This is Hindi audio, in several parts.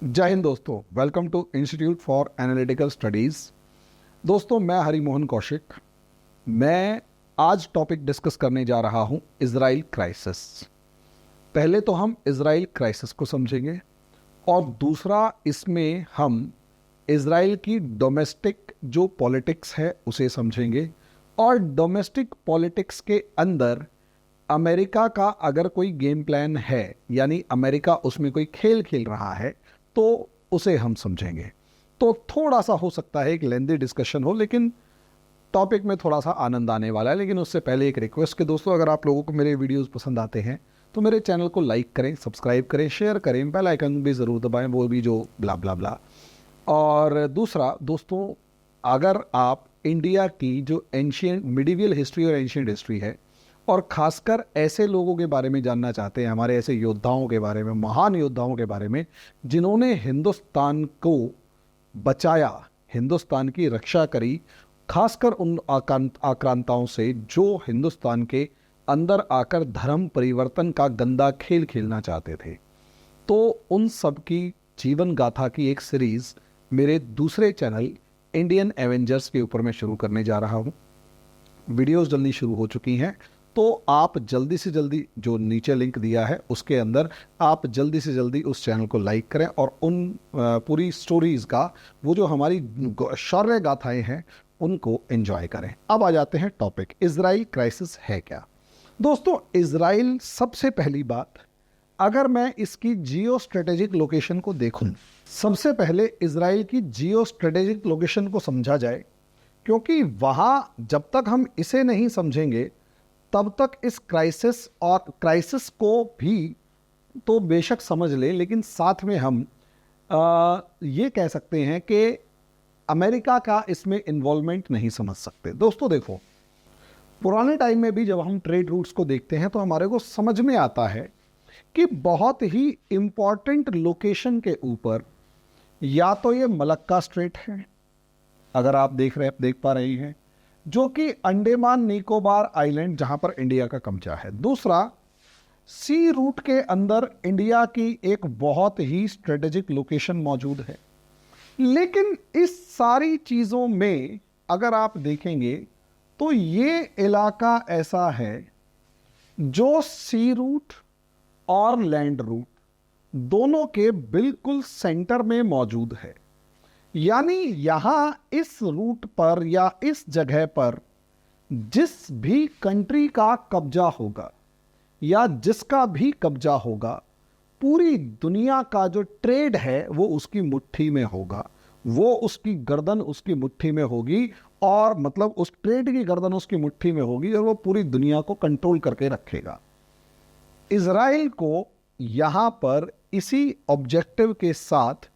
जय हिंद दोस्तों, welcome to Institute for Analytical Studies. दोस्तों, मैं हरिमोहन कौशिक। मैं आज टॉपिक डिस्कस करने जा रहा हूं इजराइल क्राइसिस। पहले तो हम इजराइल क्राइसिस को समझेंगे और दूसरा इसमें हम इजराइल की डोमेस्टिक जो पॉलिटिक्स है उसे समझेंगे। और डोमेस्टिक पॉलिटिक्स के अंदर अमेरिका का अगर कोई गेम प्लान है, यानी अमेरिका उसमें कोई खेल खेल रहा है, तो उसे हम समझेंगे। तो थोड़ा सा हो सकता है एक लेंदी डिस्कशन हो, लेकिन टॉपिक में थोड़ा सा आनंद आने वाला है। लेकिन उससे पहले एक रिक्वेस्ट कि दोस्तों, अगर आप लोगों को मेरे वीडियोस पसंद आते हैं तो मेरे चैनल को लाइक करें, सब्सक्राइब करें, शेयर करें, बेल आइकन भी ज़रूर दबाएं, वो भी जो ब्ला ब्ला ब्ला। और दूसरा दोस्तों, अगर आप इंडिया की जो एंशियंट मिडिवियल हिस्ट्री और एंशियंट हिस्ट्री है, और ख़ासकर ऐसे लोगों के बारे में जानना चाहते हैं, हमारे ऐसे योद्धाओं के बारे में, महान योद्धाओं के बारे में जिन्होंने हिंदुस्तान को बचाया, हिंदुस्तान की रक्षा करी, खासकर उन आक्रांताओं से जो हिंदुस्तान के अंदर आकर धर्म परिवर्तन का गंदा खेल खेलना चाहते थे, तो उन सब की जीवन गाथा की एक सीरीज़ मेरे दूसरे चैनल इंडियन एवेंजर्स के ऊपर मैं शुरू करने जा रहा हूँ। वीडियोस जल्दी शुरू हो चुकी हैं, तो आप जल्दी से जल्दी जो नीचे लिंक दिया है उसके अंदर आप जल्दी से जल्दी उस चैनल को लाइक करें और उन पूरी स्टोरीज़ का, वो जो हमारी शौर्य गाथाएं हैं, उनको एंजॉय करें। अब आ जाते हैं टॉपिक, इजराइल क्राइसिस है क्या। दोस्तों, इजराइल, सबसे पहली बात, अगर मैं इसकी जियो स्ट्रेटेजिक लोकेशन को देखूं, सबसे पहले इजराइल की जियो स्ट्रेटेजिक लोकेशन को समझा जाए, क्योंकि वहाँ जब तक हम इसे नहीं समझेंगे तब तक इस क्राइसिस को भी तो बेशक समझ ले, लेकिन साथ में हम ये कह सकते हैं कि अमेरिका का इसमें इन्वॉल्वमेंट नहीं समझ सकते। दोस्तों देखो, पुराने टाइम में भी जब हम ट्रेड रूट्स को देखते हैं तो हमारे को समझ में आता है कि बहुत ही इम्पॉर्टेंट लोकेशन के ऊपर या तो ये मलक्का स्ट्रेट है, अगर आप देख पा रहे हैं, जो कि अंडमान निकोबार आइलैंड जहां पर इंडिया का कब्जा है। दूसरा, सी रूट के अंदर इंडिया की एक बहुत ही स्ट्रेटेजिक लोकेशन मौजूद है। लेकिन इस सारी चीज़ों में अगर आप देखेंगे तो ये इलाका ऐसा है जो सी रूट और लैंड रूट दोनों के बिल्कुल सेंटर में मौजूद है। यानी यहां इस रूट पर या इस जगह पर जिस भी कंट्री का कब्जा होगा या जिसका भी कब्जा होगा, पूरी दुनिया का जो ट्रेड है वो उसकी मुट्ठी में होगा, वो उसकी गर्दन उसकी मुट्ठी में होगी, और मतलब उस ट्रेड की गर्दन उसकी मुट्ठी में होगी और वो पूरी दुनिया को कंट्रोल करके रखेगा। इजराइल को यहां पर इसी ऑब्जेक्टिव के साथ,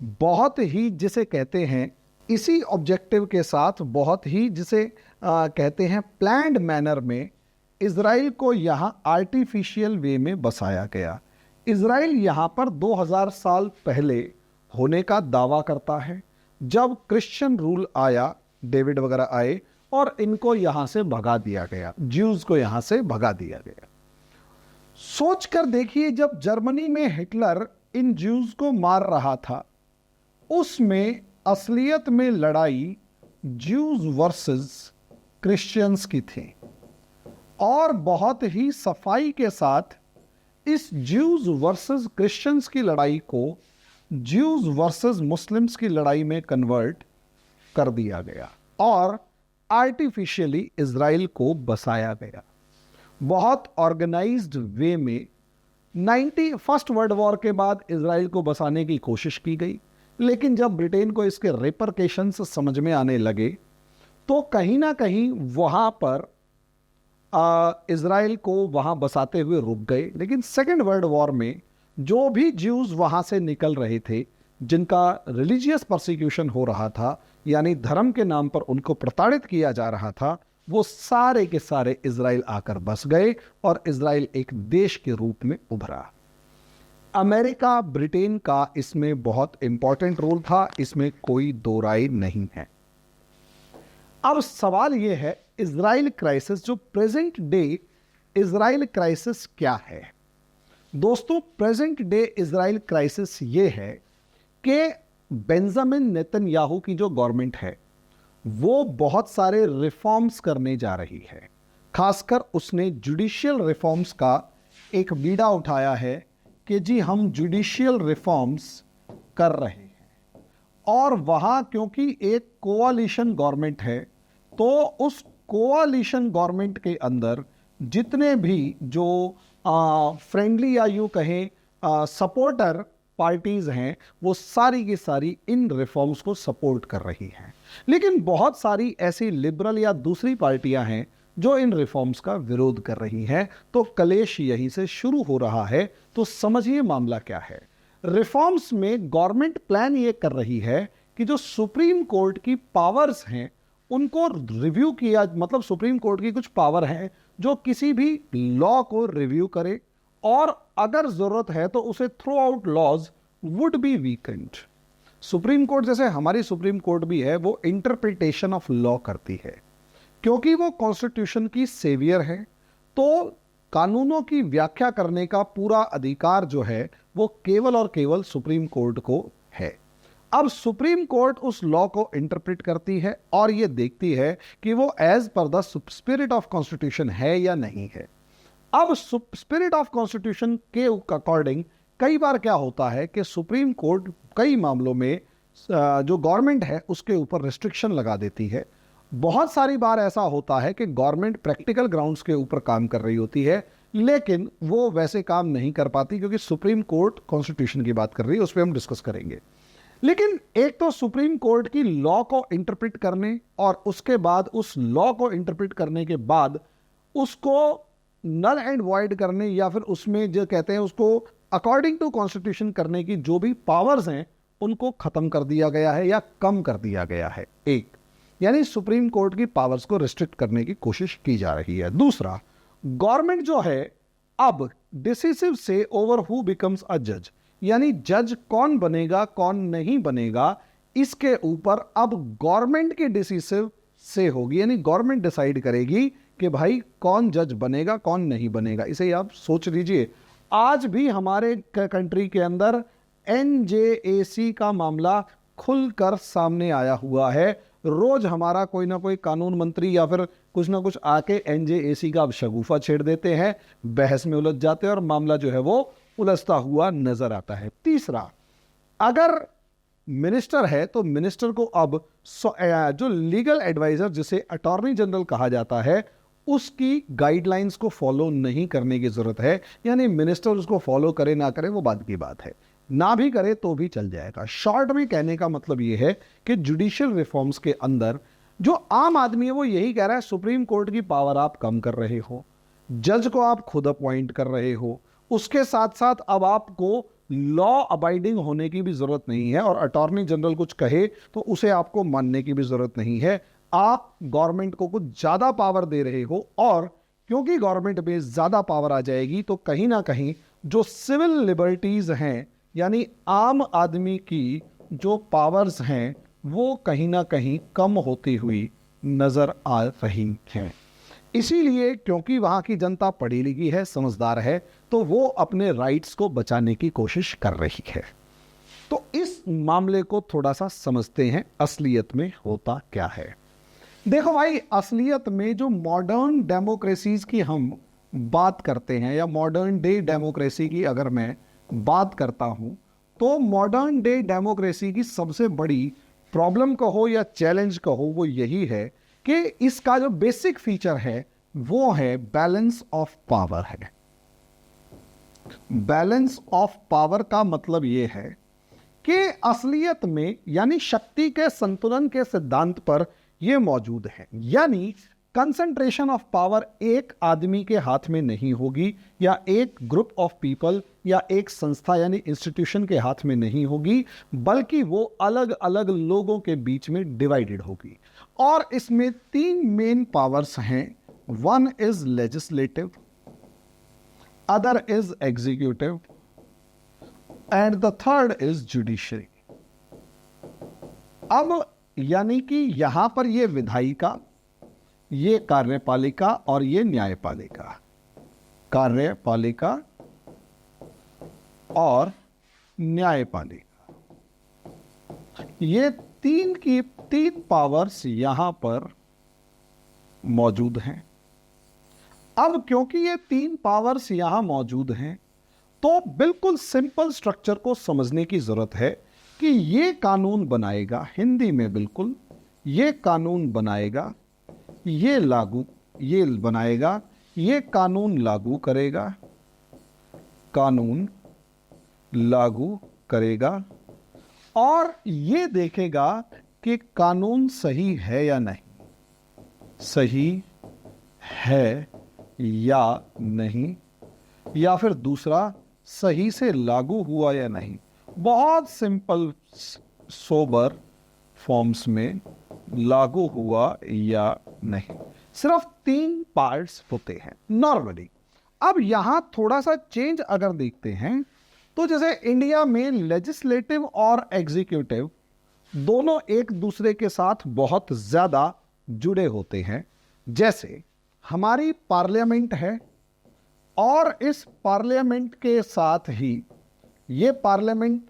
बहुत ही जिसे कहते हैं, इसी ऑब्जेक्टिव के साथ बहुत ही जिसे कहते हैं प्लान्ड मैनर में इजराइल को यहाँ आर्टिफिशियल वे में बसाया गया। इजराइल यहाँ पर 2000 साल पहले होने का दावा करता है, जब क्रिश्चियन रूल आया, डेविड वगैरह आए और इनको यहाँ से भगा दिया गया, ज्यूज को यहाँ से भगा दिया गया। सोच कर देखिए, जब जर्मनी में हिटलर इन ज्यूज को मार रहा था, उसमें असलियत में लड़ाई ज्यूज वर्सेस क्रिश्चियंस की थी, और बहुत ही सफाई के साथ इस ज्यूज वर्सेस क्रिश्चियंस की लड़ाई को ज्यूज वर्सेस मुस्लिम्स की लड़ाई में कन्वर्ट कर दिया गया और आर्टिफिशियली इजराइल को बसाया गया। बहुत ऑर्गेनाइज्ड वे में 91st वर्ल्ड वॉर के बाद इजराइल को बसाने की कोशिश की गई, लेकिन जब ब्रिटेन को इसके रेपरकेशंस समझ में आने लगे तो कहीं ना कहीं वहाँ पर इजराइल को वहाँ बसाते हुए रुक गए। लेकिन सेकेंड वर्ल्ड वॉर में जो भी ज्यूज वहाँ से निकल रहे थे, जिनका रिलीजियस परसिक्यूशन हो रहा था, यानी धर्म के नाम पर उनको प्रताड़ित किया जा रहा था, वो सारे के सारे इजराइल आकर बस गए और इजराइल एक देश के रूप में उभरा। अमेरिका, ब्रिटेन का इसमें बहुत इंपॉर्टेंट रोल था, इसमें कोई दो राय नहीं है। अब सवाल यह है, इजराइल क्राइसिस, जो प्रेजेंट डे इजराइल क्राइसिस क्या है। दोस्तों, प्रेजेंट डे इजराइल क्राइसिस ये है कि बेंजामिन नेतन्याहू की जो गवर्नमेंट है वो बहुत सारे रिफॉर्म्स करने जा रही है। खासकर उसने जुडिशियल रिफॉर्म्स का एक बीड़ा उठाया है कि जी हम जुडिशियल रिफॉर्म्स कर रहे हैं, और वहाँ क्योंकि एक कोalition गवर्नमेंट है तो उस कोalition गवर्नमेंट के अंदर जितने भी जो फ्रेंडली या यूँ कहें सपोर्टर पार्टीज हैं वो सारी की सारी इन रिफॉर्म्स को सपोर्ट कर रही हैं। लेकिन बहुत सारी ऐसी लिबरल या दूसरी पार्टियां हैं जो इन रिफॉर्म्स का विरोध कर रही हैं। तो कलेश यहीं से शुरू हो रहा है। तो समझिए मामला क्या है। रिफॉर्म्स में गवर्नमेंट प्लान ये कर रही है कि जो सुप्रीम कोर्ट की पावर्स हैं उनको रिव्यू किया, मतलब सुप्रीम कोर्ट की कुछ पावर है जो किसी भी लॉ को रिव्यू करे और अगर जरूरत है तो उसे throughout laws would be weakened. Supreme Court जैसे हमारी सुप्रीम कोर्ट भी है वो इंटरप्रिटेशन ऑफ लॉ करती है, क्योंकि वो कॉन्स्टिट्यूशन की सेवियर है तो कानूनों की व्याख्या करने का पूरा अधिकार जो है वो केवल और केवल सुप्रीम कोर्ट को है। अब सुप्रीम कोर्ट उस लॉ को इंटरप्रेट करती है और ये देखती है कि वो as per the spirit of constitution है या नहीं है। अब स्पिरिट ऑफ कॉन्स्टिट्यूशन के अकॉर्डिंग कई बार क्या होता है कि सुप्रीम कोर्ट कई मामलों में जो गवर्नमेंट है उसके ऊपर रिस्ट्रिक्शन लगा देती है। बहुत सारी बार ऐसा होता है कि गवर्नमेंट प्रैक्टिकल ग्राउंड्स के ऊपर काम कर रही होती है लेकिन वो वैसे काम नहीं कर पाती क्योंकि सुप्रीम कोर्ट कॉन्स्टिट्यूशन की बात कर रही है, उस पर हम डिस्कस करेंगे। लेकिन एक तो सुप्रीम कोर्ट की लॉ को इंटरप्रेट करने और उसके बाद उस लॉ को इंटरप्रेट करने के बाद उसको नल एंड वॉइड करने या फिर उसमें जो कहते हैं उसको अकॉर्डिंग टू कॉन्स्टिट्यूशन करने की जो भी पावर्स हैं उनको खत्म कर दिया गया है या कम कर दिया गया है। एक यानी सुप्रीम कोर्ट की पावर्स को रिस्ट्रिक्ट करने की कोशिश की जा रही है। दूसरा, गवर्नमेंट जो है अब डिसिसिव से ओवर हु बिकम्स अ जज, यानी जज कौन बनेगा कौन नहीं बनेगा इसके ऊपर अब गवर्नमेंट की डिसिसिव से होगी, यानी गवर्नमेंट डिसाइड करेगी कि भाई कौन जज बनेगा कौन नहीं बनेगा। इसे आप सोच लीजिए, आज भी हमारे कंट्री के अंदर एनजेएसी का मामला खुलकर सामने आया हुआ है। रोज हमारा कोई ना कोई कानून मंत्री या फिर कुछ ना कुछ आके एनजेएसी का अब शगुफा छेड़ देते हैं, बहस में उलझ जाते हैं और मामला जो है वो उलझता हुआ नजर आता है। तीसरा, अगर मिनिस्टर है तो मिनिस्टर को अब जो लीगल एडवाइजर जिसे अटॉर्नी जनरल कहा जाता है उसकी गाइडलाइंस को फॉलो नहीं करने की जरूरत है। यानी मिनिस्टर उसको फॉलो करे ना करे वो बात की बात है, ना भी करे तो भी चल जाएगा। शॉर्ट में कहने का मतलब यह है कि जुडिशियल रिफॉर्म्स के अंदर जो आम आदमी है वो यही कह रहा है सुप्रीम कोर्ट की पावर आप कम कर रहे हो, जज को आप खुद अपॉइंट कर रहे हो, उसके साथ साथ अब आपको लॉ अबाइडिंग होने की भी जरूरत नहीं है और अटॉर्नी जनरल कुछ कहे तो उसे आपको मानने की भी जरूरत नहीं है। आप गवर्नमेंट को कुछ ज्यादा पावर दे रहे हो और क्योंकि गवर्नमेंट में ज्यादा पावर आ जाएगी तो कहीं ना कहीं जो सिविल लिबर्टीज हैं यानी आम आदमी की जो पावर्स हैं वो कहीं ना कहीं कम होती हुई नजर आ रही हैं। इसीलिए क्योंकि वहां की जनता पढ़ी लिखी है, समझदार है, तो वो अपने राइट्स को बचाने की कोशिश कर रही है। तो इस मामले को थोड़ा सा समझते हैं, असलियत में होता क्या है। देखो भाई, असलियत में जो मॉडर्न डेमोक्रेसीज की हम बात करते हैं या मॉडर्न डे डेमोक्रेसी की अगर मैं बात करता हूं तो मॉडर्न डे डेमोक्रेसी की सबसे बड़ी प्रॉब्लम कहो या चैलेंज कहो वो यही है कि इसका जो बेसिक फीचर है वो है बैलेंस ऑफ पावर है। बैलेंस ऑफ पावर का मतलब ये है कि असलियत में यानी शक्ति के संतुलन के सिद्धांत पर यह मौजूद है। यानी कंसंट्रेशन ऑफ पावर एक आदमी के हाथ में नहीं होगी या एक ग्रुप ऑफ पीपल या एक संस्था यानी इंस्टीट्यूशन के हाथ में नहीं होगी, बल्कि वो अलग अलग लोगों के बीच में डिवाइडेड होगी। और इसमें तीन मेन पावर्स हैं। One is legislative, other is executive and the third is judiciary. अब यानी कि यहां पर ये विधायिका, ये कार्यपालिका और ये न्यायपालिका, कार्यपालिका और न्यायपालिका। ये तीन पावर्स यहां पर मौजूद हैं। अब क्योंकि ये तीन पावर्स यहां मौजूद हैं, तो बिल्कुल सिंपल स्ट्रक्चर को समझने की जरूरत है कि ये कानून बनाएगा, हिंदी में बिल्कुल, ये कानून बनाएगा, ये बनाएगा, ये कानून लागू करेगा, कानून लागू करेगा, और ये देखेगा कि कानून सही है या नहीं, सही है या नहीं, या फिर दूसरा, सही से लागू हुआ या नहीं। बहुत सिंपल सोबर फॉर्म्स में, लागू हुआ या नहीं। सिर्फ तीन पार्ट्स होते हैं नॉर्मली। अब यहां थोड़ा सा चेंज अगर देखते हैं, तो जैसे इंडिया में लेजिस्लेटिव और एग्जीक्यूटिव दोनों एक दूसरे के साथ बहुत ज्यादा जुड़े होते हैं। जैसे हमारी पार्लियामेंट है, और इस पार्लियामेंट के साथ ही, ये पार्लियामेंट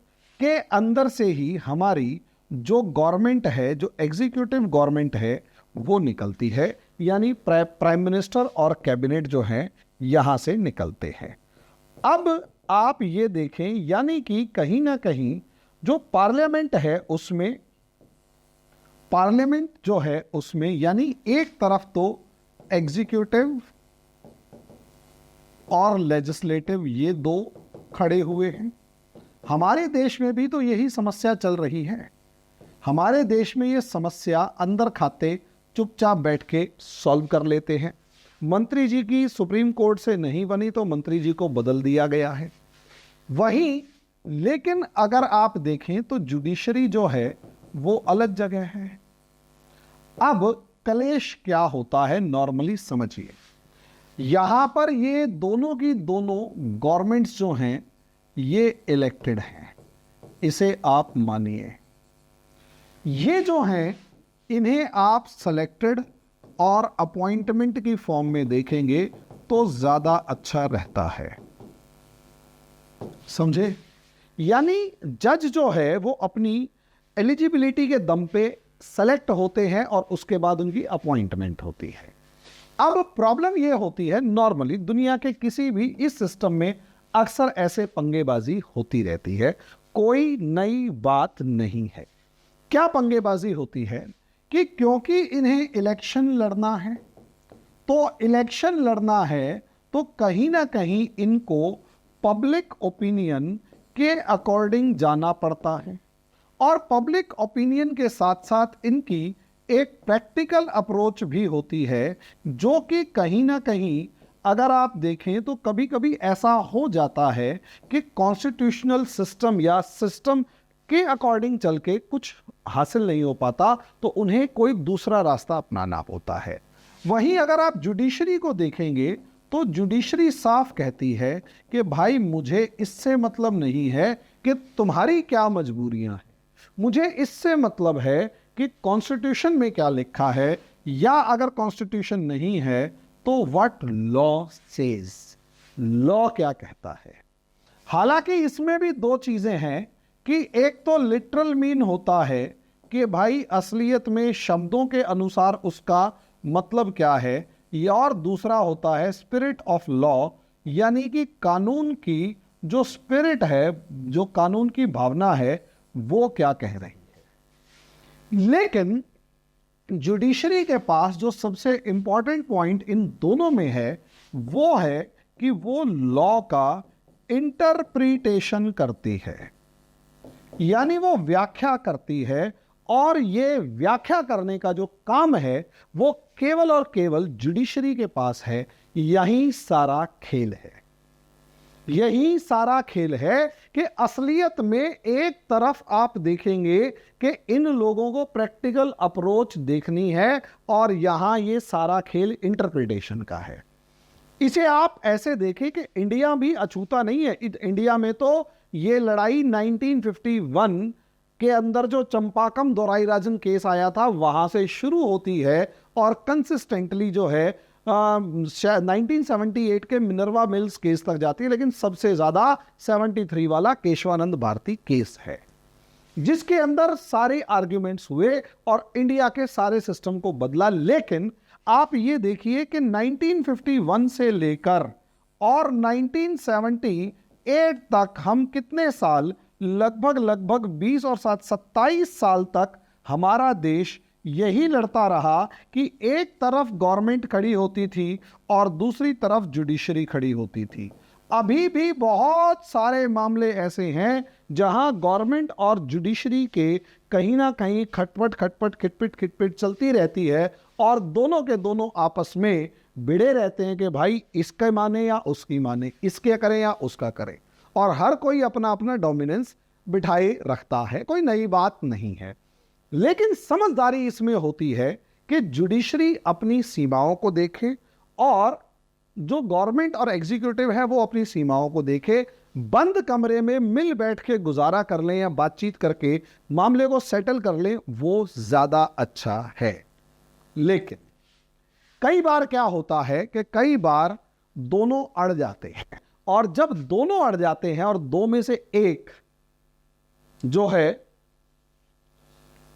के अंदर से ही हमारी जो गवर्नमेंट है, जो एग्जीक्यूटिव गवर्नमेंट है, वो निकलती है। यानी प्राइम मिनिस्टर और कैबिनेट जो है यहां से निकलते हैं। अब आप ये देखें, यानी कि कहीं ना कहीं जो पार्लियामेंट है उसमें, पार्लियामेंट जो है उसमें, यानी एक तरफ तो एग्जीक्यूटिव और लेजिस्लेटिव ये दो खड़े हुए हैं। हमारे देश में भी तो यही समस्या चल रही है। हमारे देश में ये समस्या अंदर खाते चुपचाप बैठ के सॉल्व कर लेते हैं। मंत्री जी की सुप्रीम कोर्ट से नहीं बनी तो मंत्री जी को बदल दिया गया है। वहीं लेकिन अगर आप देखें तो जुडिशरी जो है वो अलग जगह है। अब कलेश क्या होता है नॉर्मली समझिए। यहां पर ये दोनों की दोनों गवर्नमेंट्स जो हैं ये इलेक्टेड हैं, इसे आप मानिए। ये जो हैं इन्हें आप सेलेक्टेड और अपॉइंटमेंट की फॉर्म में देखेंगे तो ज्यादा अच्छा रहता है, समझे। यानी जज जो है वो अपनी एलिजिबिलिटी के दम पे सेलेक्ट होते हैं और उसके बाद उनकी अपॉइंटमेंट होती है। अब प्रॉब्लम ये होती है, नॉर्मली दुनिया के किसी भी इस सिस्टम में अक्सर ऐसे पंगेबाजी होती रहती है, कोई नई बात नहीं है। क्या पंगेबाजी होती है कि क्योंकि इन्हें इलेक्शन लड़ना है, तो इलेक्शन लड़ना है तो कहीं ना कहीं इनको पब्लिक ओपिनियन के अकॉर्डिंग जाना पड़ता है, और पब्लिक ओपिनियन के साथ साथ इनकी एक प्रैक्टिकल अप्रोच भी होती है, जो कि कहीं ना कहीं अगर आप देखें तो कभी कभी ऐसा हो जाता है कि कॉन्स्टिट्यूशनल सिस्टम या सिस्टम के अकॉर्डिंग चल के कुछ हासिल नहीं हो पाता, तो उन्हें कोई दूसरा रास्ता अपनाना होता है। वहीं अगर आप जुडिशरी को देखेंगे तो जुडिशरी साफ कहती है कि भाई मुझे इससे मतलब नहीं है कि तुम्हारी क्या मजबूरियां हैं, मुझे इससे मतलब है कि कॉन्स्टिट्यूशन में क्या लिखा है, या अगर कॉन्स्टिट्यूशन नहीं है तो व्हाट लॉ सेज, लॉ क्या कहता है। हालांकि इसमें भी दो चीजें हैं कि एक तो लिटरल मीन होता है कि भाई असलियत में शब्दों के अनुसार उसका मतलब क्या है, या और दूसरा होता है स्पिरिट ऑफ लॉ, यानी कि कानून की जो स्पिरिट है, जो कानून की भावना है, वो क्या कह रही है। लेकिन जुडिशरी के पास जो सबसे इंपॉर्टेंट पॉइंट इन दोनों में है वो है कि वो लॉ का इंटरप्रिटेशन करती है, यानी वो व्याख्या करती है, और ये व्याख्या करने का जो काम है वो केवल और केवल जुडिशरी के पास है। यही सारा खेल है, यही सारा खेल है कि असलियत में एक तरफ आप देखेंगे कि इन लोगों को प्रैक्टिकल अप्रोच देखनी है, और यहां ये सारा खेल इंटरप्रिटेशन का है। इसे आप ऐसे देखें कि इंडिया भी अछूता नहीं है। इंडिया में तो ये लड़ाई 1951 के अंदर जो चंपाकम दोराईराजन केस आया था वहां से शुरू होती है, और कंसिस्टेंटली जो है 1978 के मिनर्वा मिल्स केस तक जाती है, लेकिन सबसे ज्यादा 73 वाला केशवानंद भारती केस है। जिसके अंदर सारे आर्ग्यूमेंट्स हुए और इंडिया के सारे सिस्टम को बदला। लेकिन आप ये देखिए कि 1951 से लेकर और 1978 तक हम कितने साल, लगभग 20 और 7 27 साल तक हमारा देश यही लड़ता रहा कि एक तरफ गवर्नमेंट खड़ी होती थी और दूसरी तरफ जुडिशरी खड़ी होती थी। अभी भी बहुत सारे मामले ऐसे हैं जहां गवर्नमेंट और जुडिशरी के कहीं ना कहीं खटपट खिटपिट चलती रहती है और दोनों के दोनों आपस में भिड़े रहते हैं कि भाई इसके माने या उसकी माने, इसके करें या उसका करें, और हर कोई अपना अपना डोमिनेंस बिठाए रखता है। कोई नई बात नहीं है, लेकिन समझदारी इसमें होती है कि जुडिशरी अपनी सीमाओं को देखे और जो गवर्नमेंट और एग्जीक्यूटिव है वो अपनी सीमाओं को देखे। बंद कमरे में मिल बैठ के गुजारा कर लें या बातचीत करके मामले को सेटल कर लें, वो ज्यादा अच्छा है। लेकिन कई बार क्या होता है कि कई बार दोनों अड़ जाते हैं, और जब दोनों अड़ जाते हैं और दो में से एक जो है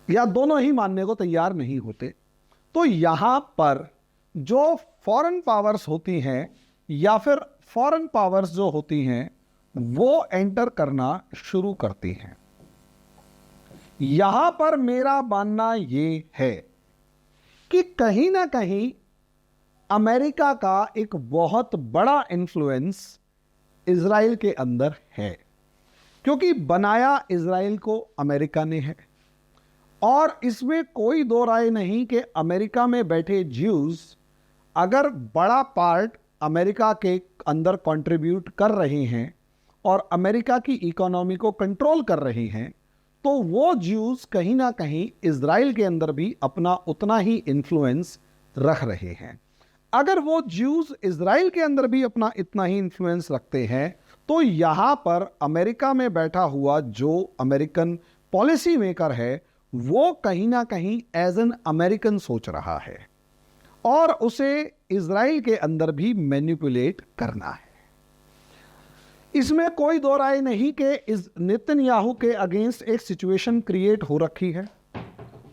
या दोनों ही मानने को तैयार नहीं होते, तो यहां पर जो फॉरेन पावर्स होती हैं या फिर फॉरेन पावर्स जो होती हैं वो एंटर करना शुरू करती हैं। यहां पर मेरा मानना ये है कि कहीं ना कहीं अमेरिका का एक बहुत बड़ा इन्फ्लुएंस इजराइल के अंदर है, क्योंकि बनाया इजराइल को अमेरिका ने है। और इसमें कोई दो राय नहीं कि अमेरिका में बैठे ज्यूज अगर बड़ा पार्ट अमेरिका के अंदर कंट्रीब्यूट कर रहे हैं और अमेरिका की इकोनॉमी को कंट्रोल कर रहे हैं, तो वो ज्यूज कहीं ना कहीं इजराइल के अंदर भी अपना उतना ही इन्फ्लुएंस रख रहे हैं। अगर वो ज्यूज इजराइल के अंदर भी अपना इतना ही इन्फ्लुएंस रखते हैं, तो यहां पर अमेरिका में बैठा हुआ जो अमेरिकन पॉलिसी मेकर है वो कहीं ना कहीं एज एन अमेरिकन सोच रहा है और उसे इजराइल के अंदर भी मैनिपुलेट करना है। इसमें कोई दो राय नहीं कि इस नेतन्याहू के अगेंस्ट एक सिचुएशन क्रिएट हो रखी है,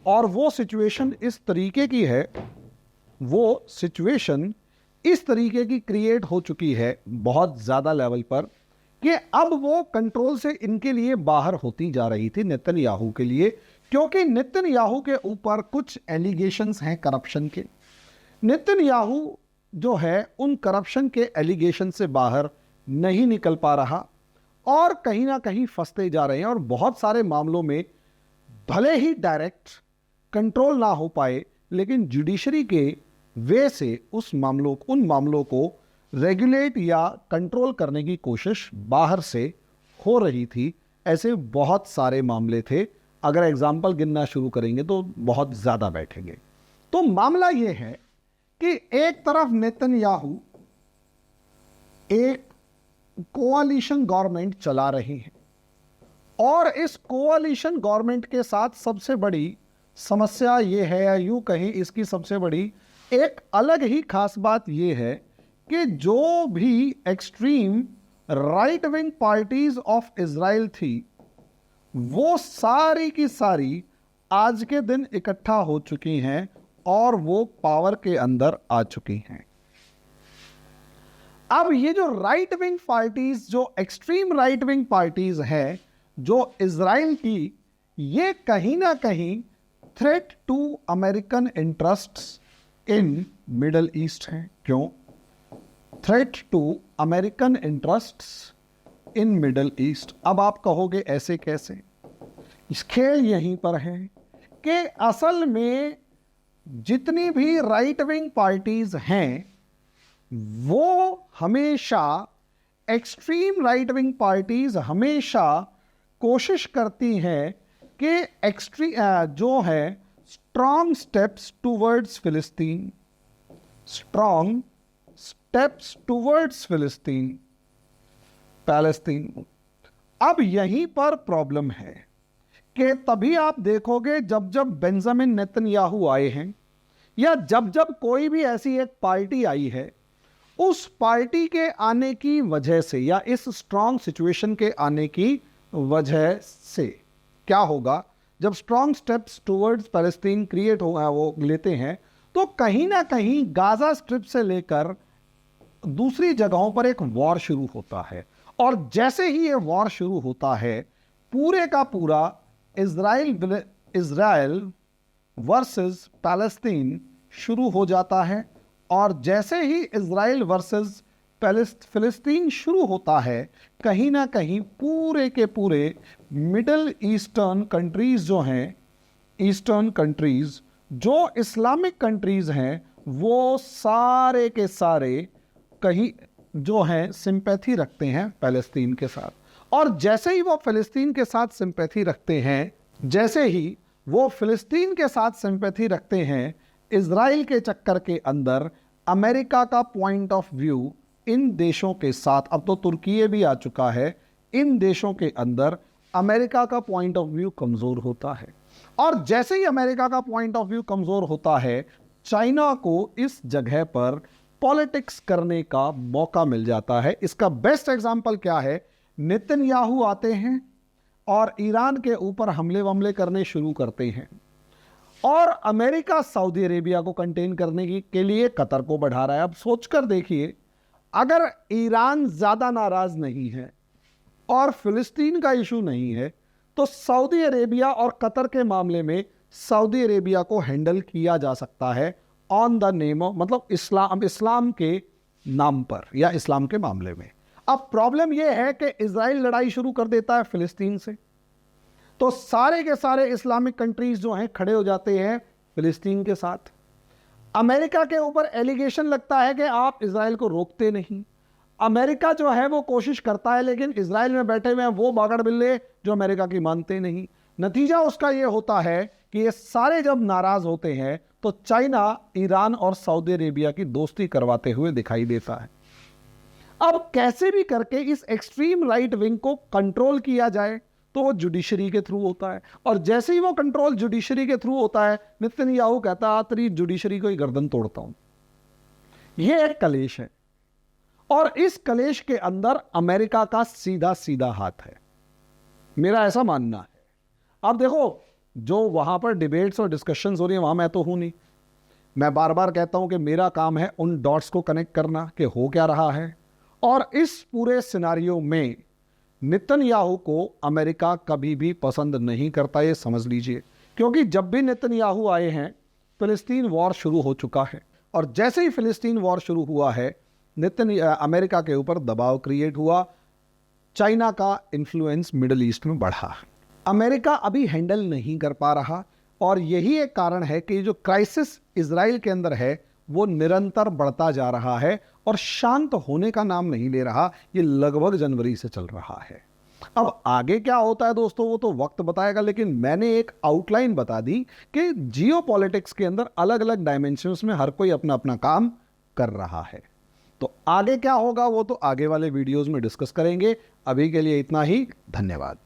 और वो सिचुएशन इस तरीके की है, वो सिचुएशन इस तरीके की क्रिएट हो चुकी है बहुत ज़्यादा लेवल पर कि अब वो कंट्रोल से इनके लिए बाहर होती जा रही थी नेतन्याहू के लिए, क्योंकि नेतन्याहू के ऊपर कुछ एलिगेशंस हैं करप्शन के। नेतन्याहू जो है उन करप्शन के एलिगेशन से बाहर नहीं निकल पा रहा और कहीं ना कहीं फंसते जा रहे हैं, और बहुत सारे मामलों में भले ही डायरेक्ट कंट्रोल ना हो पाए, लेकिन जुडिशरी के वे से उन मामलों को रेगुलेट या कंट्रोल करने की कोशिश बाहर से हो रही थी। ऐसे बहुत सारे मामले थे, अगर एग्जाम्पल गिनना शुरू करेंगे तो बहुत ज़्यादा बैठेंगे। तो मामला ये है कि एक तरफ नेतन्याहू एक कोalition गवर्नमेंट चला रहे हैं, और इस कोalition गवर्नमेंट के साथ सबसे बड़ी समस्या ये है, या यूं कहें इसकी सबसे बड़ी एक अलग ही खास बात ये है कि जो भी extreme right wing parties of Israel थी वो सारी की सारी आज के दिन इकट्ठा हो चुकी हैं और वो पावर के अंदर आ चुकी हैं। अब ये जो राइट विंग पार्टीज, जो एक्सट्रीम राइट विंग पार्टीज हैं जो इजराइल की, ये कहीं ना कहीं threat to American interests in Middle East हैं। क्यों threat to American interests in Middle East? अब आप कहोगे ऐसे कैसे? इस खेल यहीं पर है कि असल में जितनी भी राइट विंग पार्टीज हैं वो हमेशा, एक्सट्रीम राइट विंग पार्टीज हमेशा कोशिश करती हैं कि जो है स्ट्रॉन्ग स्टेप्स टूवर्ड्स फिलिस्तीन, स्ट्रॉन्ग स्टेप्स टूवर्ड्स फिलिस्तीन, पैलेस्तीन। अब यहीं पर प्रॉब्लम है कि तभी आप देखोगे जब जब बेंजामिन नेतन्याहू आए हैं या जब जब कोई भी ऐसी एक पार्टी आई है, उस पार्टी के आने की वजह से या इस स्ट्रॉन्ग सिचुएशन के आने की वजह से क्या होगा जब strong steps towards Palestine create हो वो लेते हैं, तो कहीं ना कहीं गाजा स्ट्रिप से लेकर दूसरी जगहों पर एक वॉर शुरू होता है। और जैसे ही ये वॉर शुरू होता है, पूरे का पूरा इज़राइल वर्सेस पैलेस्टीन शुरू हो जाता है। और जैसे ही इज़राइल वर्सेस फिलिस्तीन शुरू होता है, कहीं ना कहीं पूरे के पूरे मिडल ईस्टर्न कंट्रीज जो हैं, ईस्टर्न कंट्रीज जो इस्लामिक कंट्रीज हैं, वो सारे के सारे कहीं जो हैं सिंपैथी रखते हैं फ़लस्तीन के साथ। और जैसे ही वो फ़लस्तीन के साथ सिंपैथी रखते हैं, जैसे ही वो फ़लस्तीन के साथ सिंपैथी रखते हैं, इज़राइल के चक्कर के अंदर अमेरिका का पॉइंट ऑफ व्यू इन देशों के साथ, अब तो तुर्की भी आ चुका है, इन देशों के अंदर अमेरिका का पॉइंट ऑफ व्यू कमज़ोर होता है। और जैसे ही अमेरिका का पॉइंट ऑफ व्यू कमज़ोर होता है, चाइना को इस जगह पर पॉलिटिक्स करने का मौका मिल जाता है। इसका बेस्ट एग्जाम्पल क्या है? नेतन्याहू आते हैं और ईरान के ऊपर हमले वमले करने शुरू करते हैं, और अमेरिका सऊदी अरेबिया को कंटेन करने के लिए कतर को बढ़ा रहा है। अब सोचकर देखिए, अगर ईरान ज़्यादा नाराज़ नहीं है और फिलिस्तीन का इशू नहीं है, तो सऊदी अरेबिया और कतर के मामले में सऊदी अरेबिया को हैंडल किया जा सकता है ऑन द नेम ऑफ, मतलब इस्लाम के नाम पर या इस्लाम के मामले में। अब प्रॉब्लम यह है कि इजराइल लड़ाई शुरू कर देता है फिलिस्तीन से, तो सारे के सारे इस्लामिक कंट्रीज जो हैं खड़े हो जाते हैं फिलिस्तीन के साथ। अमेरिका के ऊपर एलिगेशन लगता है कि आप इजराइल को रोकते नहीं। अमेरिका जो है वो कोशिश करता है, लेकिन इजराइल में बैठे हुए हैं वो बागड़ बिल्ले जो अमेरिका की मानते नहीं। नतीजा उसका ये होता है कि ये सारे जब नाराज होते हैं, तो चाइना ईरान और सऊदी अरेबिया की दोस्ती करवाते हुए दिखाई देता है। अब कैसे भी करके इस एक्सट्रीम राइट विंग को कंट्रोल किया जाए, तो वो जुडिशरी के थ्रू होता है। और जैसे ही वो कंट्रोल जुडिशरी के थ्रू होता है, नेतन्याहू कहता है तेरी जुडिशरी को ही गर्दन तोड़ता हूं। ये एक कलेश है, और इस कलेश के अंदर अमेरिका का सीधा सीधा हाथ है, मेरा ऐसा मानना है। अब देखो, जो वहां पर डिबेट्स और डिस्कशंस हो रही हैं, वहां मैं तो हूं नहीं। मैं बार बार कहता हूं कि मेरा काम है उन डॉट्स को कनेक्ट करना कि हो क्या रहा है। और इस पूरे सिनारियो में नेतन्याहू को अमेरिका कभी भी पसंद नहीं करता, ये समझ लीजिए। क्योंकि जब भी नेतन्याहू आए हैं, फिलिस्तीन वॉर शुरू हो चुका है, और जैसे ही फिलिस्तीन वॉर शुरू हुआ है, अमेरिका के ऊपर दबाव क्रिएट हुआ, चाइना का इन्फ्लुएंस मिडल ईस्ट में बढ़ा। अमेरिका अभी हैंडल नहीं कर पा रहा, और यही एक कारण है कि जो क्राइसिस इजराइल के अंदर है वो निरंतर बढ़ता जा रहा है और शांत होने का नाम नहीं ले रहा। ये लगभग जनवरी से चल रहा है। अब आगे क्या होता है दोस्तों, वो तो वक्त बताएगा, लेकिन मैंने एक आउटलाइन बता दी कि जियोपॉलिटिक्स के अंदर अलग अलग डायमेंशंस में हर कोई अपना अपना काम कर रहा है। तो आगे क्या होगा वो तो आगे वाले वीडियोस में डिस्कस करेंगे। अभी के लिए इतना ही, धन्यवाद।